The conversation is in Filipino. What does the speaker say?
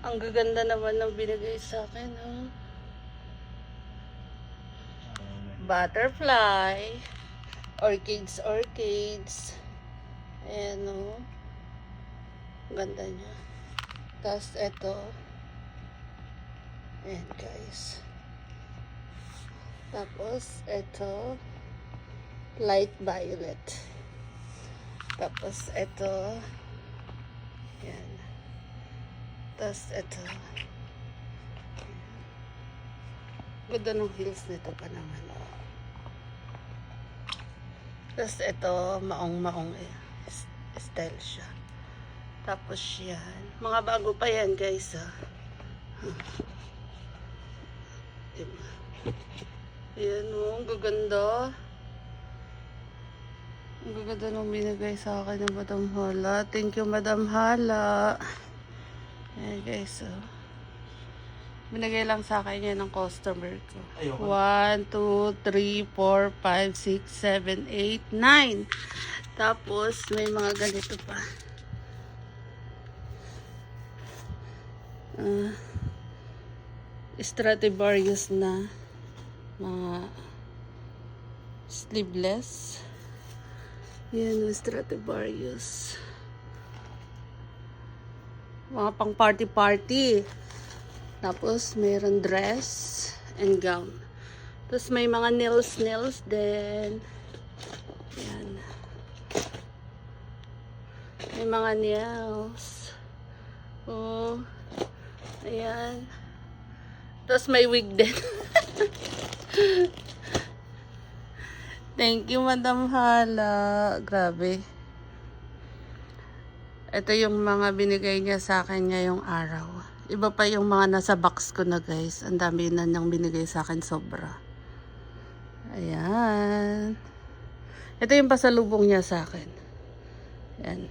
Ang gaganda naman ng binigay sa akin, ha? Butterfly. Orchids. Ayan, o. Ganda niya. Tapos, ito. Ayan, guys. Tapos, ito. Light violet. Tapos, ito. Ayan. Tapos, ito. Ganda ng heels nito pa naman. Tapos, ito. Maong style siya. Tapos, yan. Mga bago pa yan, guys, ha. Diba? Ayan, ang gaganda. Ang gaganda nung binigay sa akin ng Madam Hala. Thank you, Madam Hala. Ayan, guys, oh. Binigay lang sa akin yan ng customer ko. 1, 2, 3, 4, 5, 6, 7, 8, 9. Tapos, may mga ganito pa. Stradivarius na mga sleeveless. Yan, Stradivarius. Mga pang party. Tapos, mayroon dress and gown. Tapos, may mga nails din. Yan. May mga nails. Oh. Ayan. Tapos, may wig din. Thank you, Madam Hala. Grabe. Ito yung mga binigay niya sa akin ngayong araw. Iba pa yung mga nasa box ko na, guys. Ang dami na niyang binigay sa akin, sobra. Ayan. Ito yung pasalubong niya sa akin. Ayan.